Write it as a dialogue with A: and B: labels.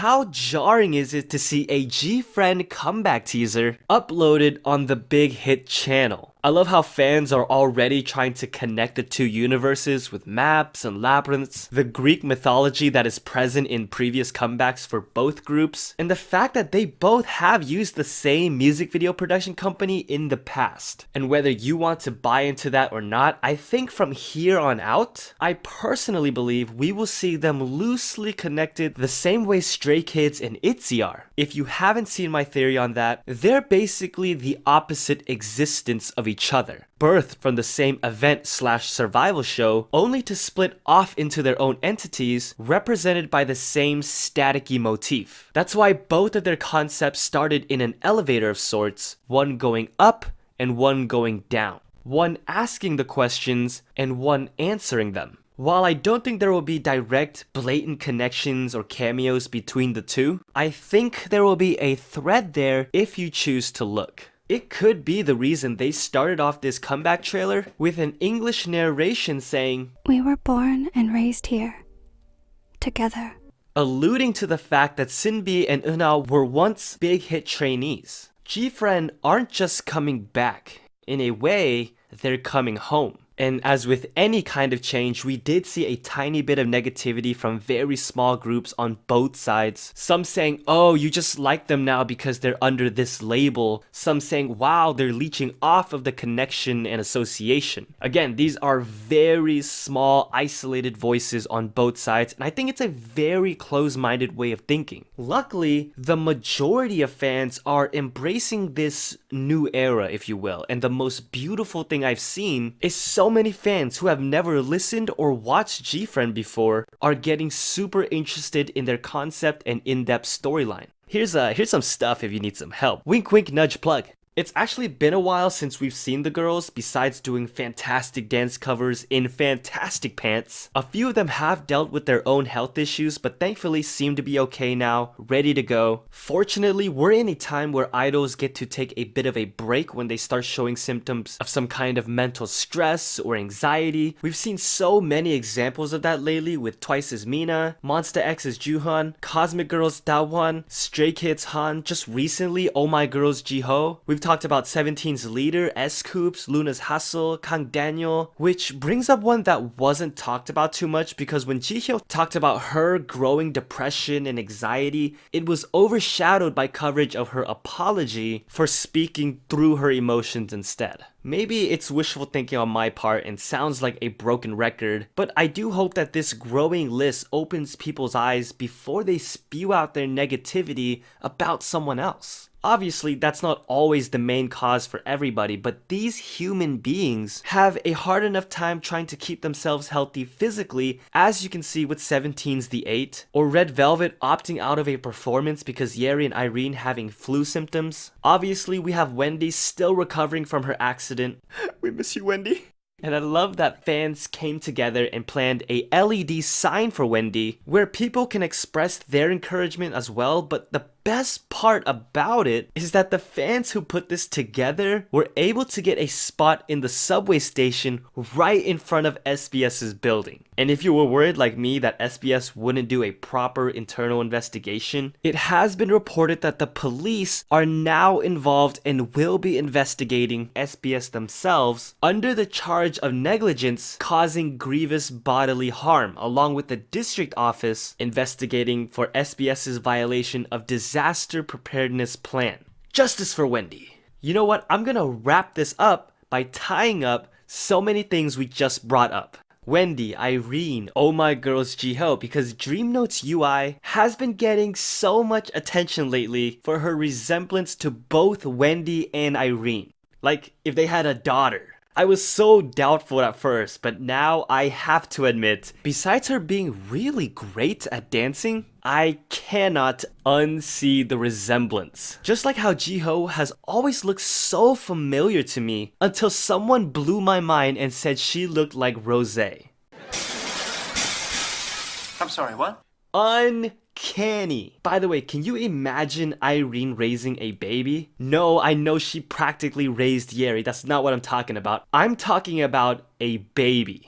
A: how jarring is it to see a Gfriend comeback teaser uploaded on the big hit channel? I love how fans are already trying to connect the two universes with maps and labyrinths, the Greek mythology that is present in previous comebacks for both groups, and the fact that they both have used the same music video production company in the past. And whether you want to buy into that or not, I think from here on out, I personally believe we will see them loosely connected the same way Stray Kids and ITZY are. If you haven't seen my theory on that, they're basically the opposite existence of each other, birthed from the same event/survival show, only to split off into their own entities represented by the same staticky motif. That's why both of their concepts started in an elevator of sorts, one going up and one going down, one asking the questions and one answering them. While I don't think there will be direct, blatant connections or cameos between the two, I think there will be a thread there if you choose to look. It could be the reason they started off this comeback trailer with an English narration saying,
B: "We were born and raised here, together,"
A: alluding to the fact that Sinbi and Eunao were once big hit trainees. Gfriend aren't just coming back. In a way, they're coming home. And as with any kind of change, we did see a tiny bit of negativity from very small groups on both sides. Some saying, oh, you just like them now because they're under this label. Some saying, wow, they're leeching off of the connection and association. Again, these are very small, isolated voices on both sides, and I think it's a very close-minded way of thinking. Luckily, the majority of fans are embracing this new era, if you will, and the most beautiful thing I've seen is so many fans who have never listened or watched Gfriend before are getting super interested in their concept and in-depth storyline. Here's some stuff if you need some help. Wink wink nudge plug. It's actually been a while since we've seen the girls, besides doing fantastic dance covers in fantastic pants. A few of them have dealt with their own health issues, but thankfully seem to be okay now, ready to go. Fortunately, we're in a time where idols get to take a bit of a break when they start showing symptoms of some kind of mental stress or anxiety. We've seen so many examples of that lately with Twice's Mina, Monsta X's Joohyun, Cosmic Girls' Daewon, Stray Kids' Han, just recently Oh My Girl's Jihyo. We've talked about 17's leader, S-Coups, Luna's Hustle, Kang Daniel, which brings up one that wasn't talked about too much because when Jihyo talked about her growing depression and anxiety, it was overshadowed by coverage of her apology for speaking through her emotions instead. Maybe it's wishful thinking on my part and sounds like a broken record, but I do hope that this growing list opens people's eyes before they spew out their negativity about someone else. Obviously, that's not always the main cause for everybody, but these human beings have a hard enough time trying to keep themselves healthy physically, as you can see with 17's The 8, or Red Velvet opting out of a performance because Yeri and Irene having flu symptoms. Obviously, we have Wendy still recovering from her accident. We miss you, Wendy. And I love that fans came together and planned a LED sign for Wendy where people can express their encouragement as well, but the best part about it is that the fans who put this together were able to get a spot in the subway station right in front of SBS's building. And if you were worried like me that SBS wouldn't do a proper internal investigation, it has been reported that the police are now involved and will be investigating SBS themselves under the charge of negligence causing grievous bodily harm, along with the district office investigating for SBS's violation of disaster preparedness plan. Justice for Wendy. You know what? I'm gonna wrap this up by tying up so many things we just brought up. Wendy, Irene, Oh My Girl's Jihyo, because Dream Note's UI has been getting so much attention lately for her resemblance to both Wendy and Irene. Like if they had a daughter. I was so doubtful at first, but now I have to admit, besides her being really great at dancing, I cannot unsee the resemblance. Just like how Jihyo has always looked so familiar to me until someone blew my mind and said she looked like Rosé.
C: I'm sorry, what?
A: Uncanny. By the way, can you imagine Irene raising a baby? No, I know she practically raised Yeri. That's not what I'm talking about. I'm talking about a baby.